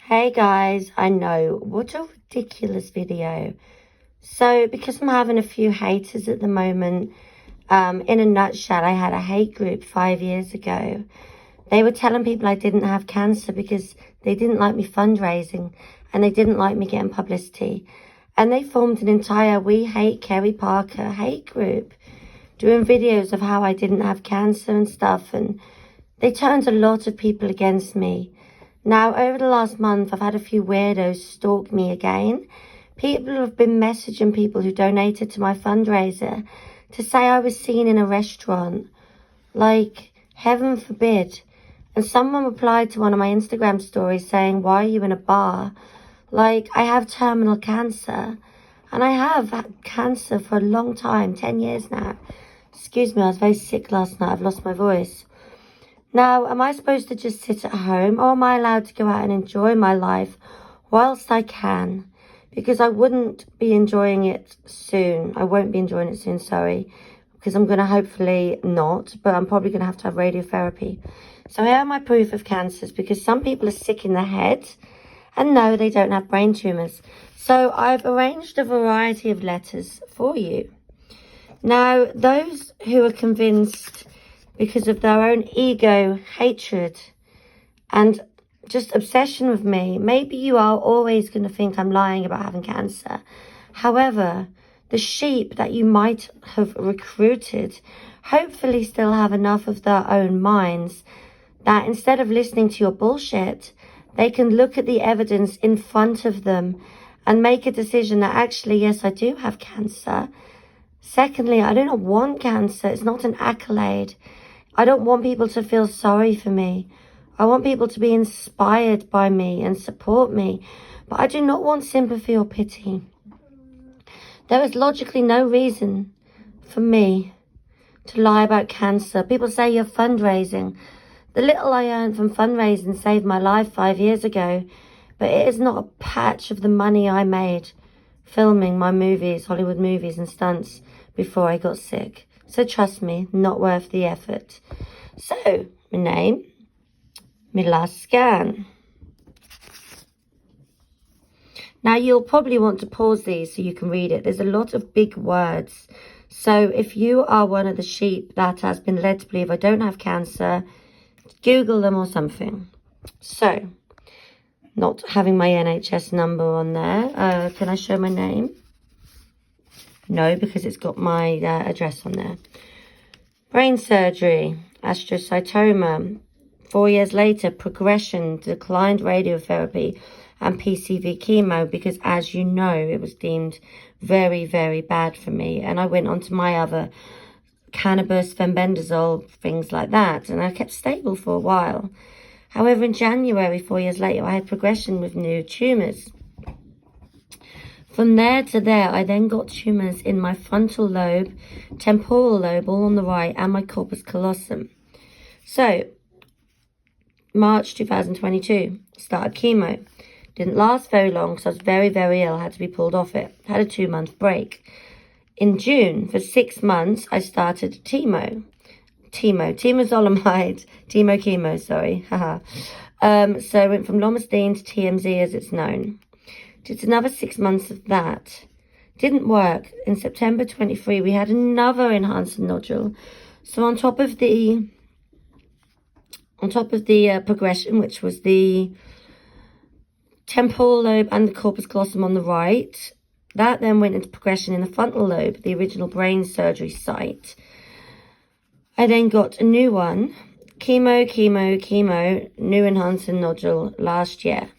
Hey guys, I know, what a ridiculous video. So, because I'm having a few haters at the moment, in a nutshell, I had a hate group 5 years ago. They were telling people I didn't have cancer because they didn't like me fundraising and they didn't like me getting publicity. And they formed an entire We Hate Kerry Parker hate group, doing videos of how I didn't have cancer and stuff, and they turned a lot of people against me. Now, over the last month, I've had a few weirdos stalk me again. People have been messaging people who donated to my fundraiser to say I was seen in a restaurant. Like, heaven forbid. And someone replied to one of my Instagram stories saying, "Why are you in a bar?" Like, I have terminal cancer. And I have had cancer for a long time, 10 years now. Excuse me, I was very sick last night. I've lost my voice. Now, am I supposed to just sit at home, or am I allowed to go out and enjoy my life whilst I can? Because I wouldn't be enjoying it soon. I won't be enjoying it soon, sorry. Because I'm going to hopefully not, but I'm probably going to have radiotherapy. So here are my proof of cancers, because some people are sick in the head, and no, they don't have brain tumours. So I've arranged a variety of letters for you. Now, those who are convinced because of their own ego, hatred, and just obsession with me, maybe you are always going to think I'm lying about having cancer. However, the sheep that you might have recruited hopefully still have enough of their own minds that instead of listening to your bullshit, they can look at the evidence in front of them and make a decision that actually, yes, I do have cancer. Secondly, I do not want cancer. It's not an accolade. I don't want people to feel sorry for me. I want people to be inspired by me and support me. But I do not want sympathy or pity. There is logically no reason for me to lie about cancer. People say you're fundraising. The little I earned from fundraising saved my life 5 years ago. But it is not a patch of the money I made filming my movies, Hollywood movies and stunts before I got sick. So trust me, not worth the effort. So, my name, my last scan. Now, you'll probably want to pause these so you can read it. There's a lot of big words. So, if you are one of the sheep that has been led to believe I don't have cancer, Google them or something. So, not having my NHS number on there. Can I show my name? No, because it's got my address on there. Brain surgery, astrocytoma. 4 years later, progression, declined radiotherapy and PCV chemo, because as you know, it was deemed very, very bad for me. And I went on to my other cannabis, fenbendazole, things like that. And I kept stable for a while. However, in January, 4 years later, I had progression with new tumours. From there to there, I then got tumours in my frontal lobe, temporal lobe, all on the right, and my corpus callosum. So, March 2022, started chemo. Didn't last very long because I was very, very ill. I had to be pulled off it. Had a 2-month break. In June, for 6 months, I started temozolomide, chemo, sorry. So I went from lomustine to TMZ, as it's known. Did another 6 months of that. Didn't work. In September 23, we had another enhanced nodule. So on top of the progression, which was the temporal lobe and the corpus callosum on the right, that then went into progression in the frontal lobe, the original brain surgery site. I then got a new one, chemo, new enhanced nodule last year.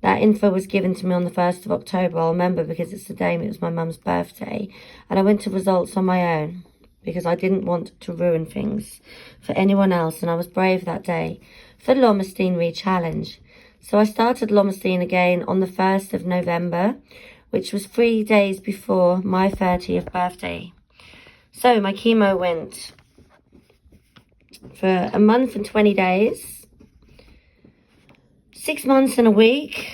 That info was given to me on the 1st of October. I'll remember because it's the day it was my mum's birthday. And I went to results on my own because I didn't want to ruin things for anyone else. And I was brave that day for lomustine re-challenge. So I started lomustine again on the 1st of November, which was 3 days before my 30th birthday. So my chemo went for a month and 20 days. 6 months and a week.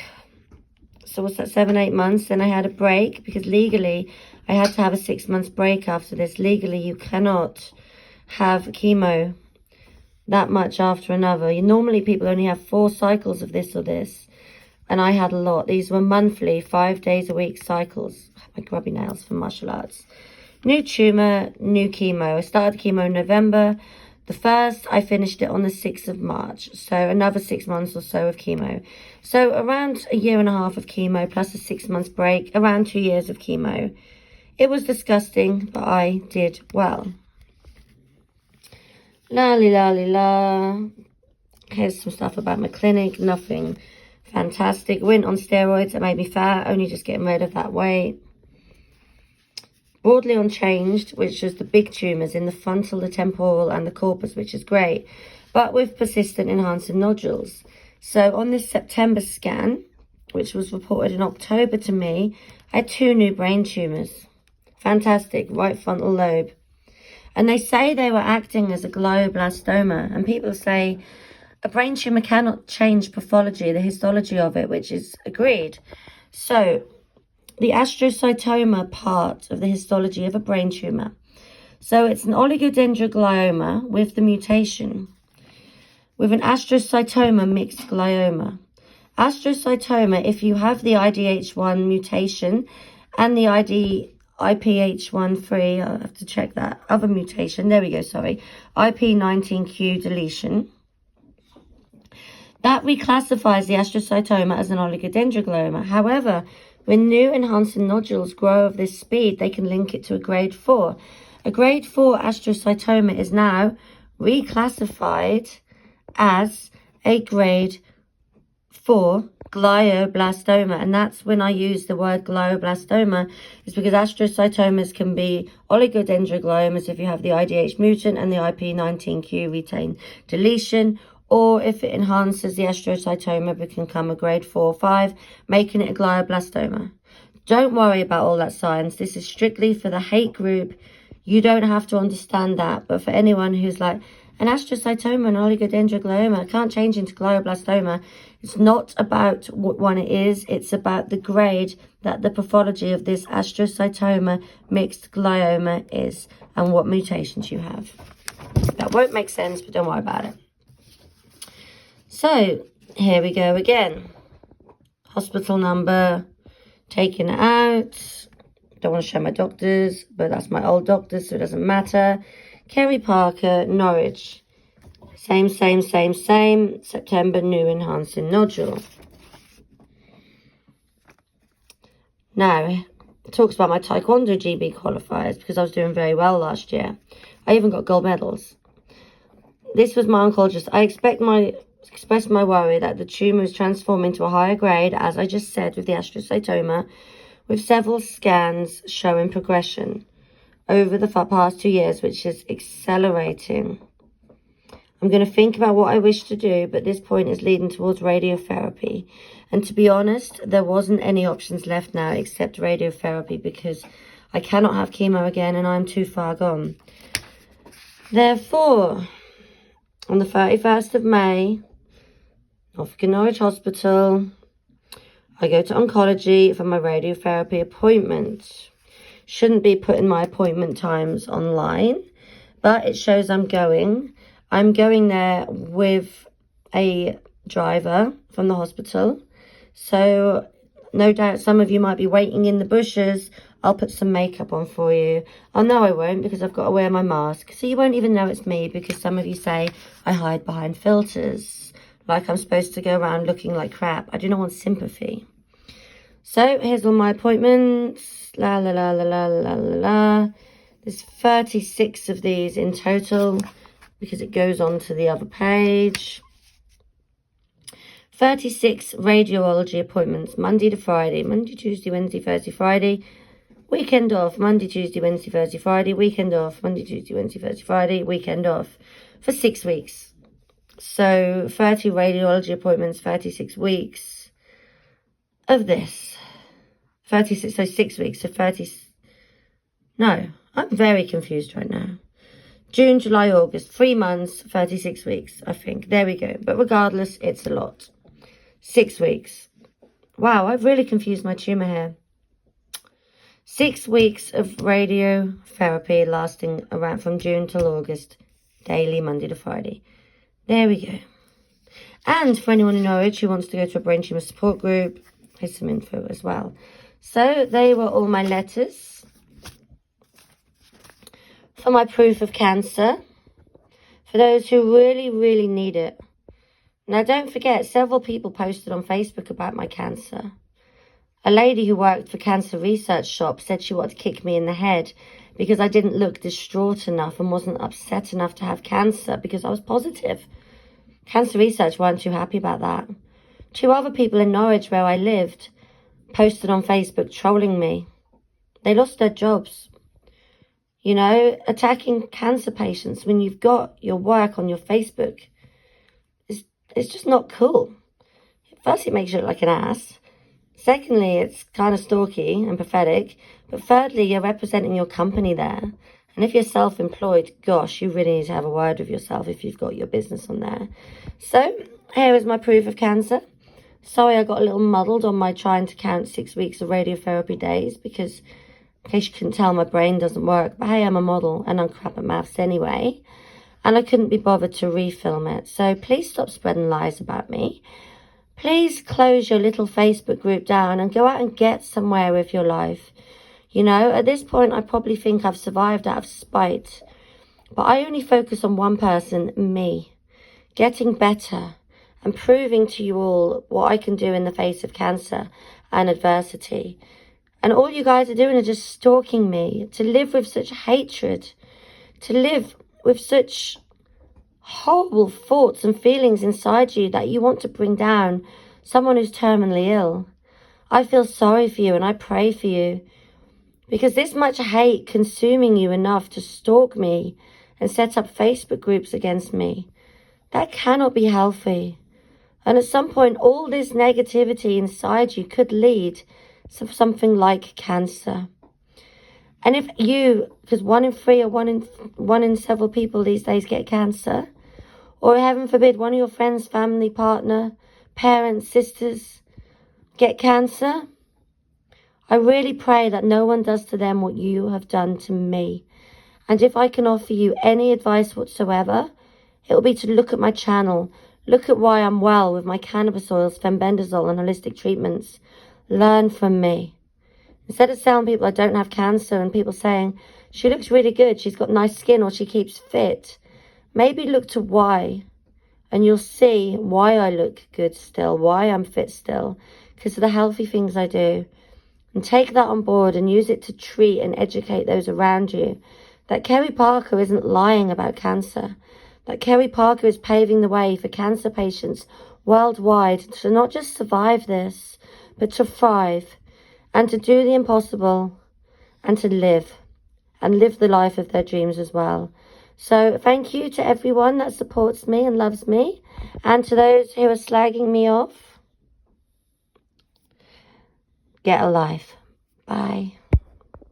So what's that, 7-8 months? Then I had a break because legally I had to have a 6 months break after this. Legally, you cannot have chemo that much after another. Normally people only have 4 cycles of this or this. And I had a lot. These were monthly, 5 days a week cycles. My grubby nails from martial arts. New tumour, new chemo. I started chemo in November the 1st. I finished it on the 6th of March. So another 6 months or so of chemo. So around a year and a half of chemo plus a 6 months break. Around 2 years of chemo. It was disgusting, but I did well. La li la li la. Here's some stuff about my clinic. Nothing fantastic. Went on steroids that made me fat. Only just getting rid of that weight. Broadly unchanged, which is the big tumours in the frontal, the temporal and the corpus, which is great. But with persistent enhancing nodules. So on this September scan, which was reported in October to me, I had 2 new brain tumours. Fantastic. Right frontal lobe. And they say they were acting as a glioblastoma. And people say a brain tumour cannot change pathology, the histology of it, which is agreed. So the astrocytoma part of the histology of a brain tumour. So it's an oligodendroglioma with the mutation, with an astrocytoma mixed glioma. Astrocytoma, if you have the IDH1 mutation and the IPH13, I'll have to check that, other mutation, there we go, sorry, IP19Q deletion, that reclassifies the astrocytoma as an oligodendroglioma. However, when new enhancing nodules grow of this speed, they can link it to a grade 4. A grade 4 astrocytoma is now reclassified as a grade 4 glioblastoma. And that's when I use the word glioblastoma, is because astrocytomas can be oligodendrogliomas if you have the IDH mutant and the IP19Q retain deletion, or if it enhances the astrocytoma, it can become a grade 4 or 5, making it a glioblastoma. Don't worry about all that science. This is strictly for the hate group. You don't have to understand that. But for anyone who's like, an astrocytoma, an oligodendroglioma, can't change into glioblastoma. It's not about what one it is. It's about the grade that the pathology of this astrocytoma mixed glioma is and what mutations you have. That won't make sense, but don't worry about it. So, here we go again. Hospital number, taken it out. Don't want to show my doctors, but that's my old doctors, so it doesn't matter. Kerry Parker, Norwich. Same. September, new enhancing nodule. Now, it talks about my Taekwondo GB qualifiers because I was doing very well last year. I even got gold medals. This was my oncologist. I expressed my worry that the tumour is transforming to a higher grade, as I just said, with the astrocytoma, with several scans showing progression over the past 2 years, which is accelerating. I'm going to think about what I wish to do, but this point is leading towards radiotherapy. And to be honest, there wasn't any options left now except radiotherapy because I cannot have chemo again and I'm too far gone. Therefore, on the 31st of May, Norfolk Norwich Hospital, I go to oncology for my radiotherapy appointment. Shouldn't be putting my appointment times online, but it shows I'm going. I'm going there with a driver from the hospital. So no doubt some of you might be waiting in the bushes. I'll put some makeup on for you. Oh, no, I won't because I've got to wear my mask. So you won't even know it's me because some of you say I hide behind filters. Like I'm supposed to go around looking like crap. I do not want sympathy. So here's all my appointments. La la la la la la la la. There's 36 of these in total because it goes on to the other page. 36 radiology appointments, Monday to Friday. Monday, Tuesday, Wednesday, Thursday, Friday. Weekend off. Monday, Tuesday, Wednesday, Thursday, Friday. Weekend off. Monday, Tuesday, Wednesday, Thursday, Friday. Weekend off. For 6 weeks. So 30 radiology appointments, 36 weeks of this. 36, so 6 weeks, so 30. No, I'm very confused right now. June, July, August, 3 months, 36 weeks, I think. There we go. But regardless, it's a lot. 6 weeks. Wow, I've really confused my tumour here. 6 weeks of radiotherapy lasting around from June till August. Daily, Monday to Friday. There we go. And for anyone in Norwich who wants to go to a brain tumour support group, here's some info as well. So they were all my letters for my proof of cancer, for those who really, really need it. Now, don't forget, several people posted on Facebook about my cancer. A lady who worked for Cancer Research Shop said she wanted to kick me in the head because I didn't look distraught enough and wasn't upset enough to have cancer because I was positive. Cancer Research weren't too happy about that. 2 other people in Norwich, where I lived, posted on Facebook trolling me. They lost their jobs. You know, attacking cancer patients when you've got your work on your Facebook, it's just not cool. First, it makes you look like an ass. Secondly, it's kind of stalky and pathetic. But thirdly, you're representing your company there. And if you're self-employed, gosh, you really need to have a word with yourself if you've got your business on there. So, here is my proof of cancer. Sorry I got a little muddled on my trying to count 6 weeks of radiotherapy days because, in case you couldn't tell, my brain doesn't work. But hey, I'm a model and I'm crap at maths anyway. And I couldn't be bothered to refilm it. So please stop spreading lies about me. Please close your little Facebook group down and go out and get somewhere with your life. You know, at this point, I probably think I've survived out of spite. But I only focus on one person, me. Getting better and proving to you all what I can do in the face of cancer and adversity. And all you guys are doing is just stalking me. To live with such hatred. To live with such horrible thoughts and feelings inside you that you want to bring down someone who's terminally ill. I feel sorry for you and I pray for you, because this much hate consuming you enough to stalk me and set up Facebook groups against me, that cannot be healthy. And at some point, all this negativity inside you could lead to something like cancer. And if you, because 1 in 3 or one in several people these days get cancer, or heaven forbid, one of your friends, family, partner, parents, sisters get cancer, I really pray that no one does to them what you have done to me. And if I can offer you any advice whatsoever, it will be to look at my channel, look at why I'm well with my cannabis oils, fenbendazole and holistic treatments. Learn from me. Instead of telling people I don't have cancer and people saying, she looks really good, she's got nice skin or she keeps fit, maybe look to why, and you'll see why I look good still, why I'm fit still, because of the healthy things I do. And take that on board and use it to treat and educate those around you. That Kerry Parker isn't lying about cancer. That Kerry Parker is paving the way for cancer patients worldwide to not just survive this, but to thrive and to do the impossible and to live the life of their dreams as well. So thank you to everyone that supports me and loves me. And to those who are slagging me off, get a life. Bye.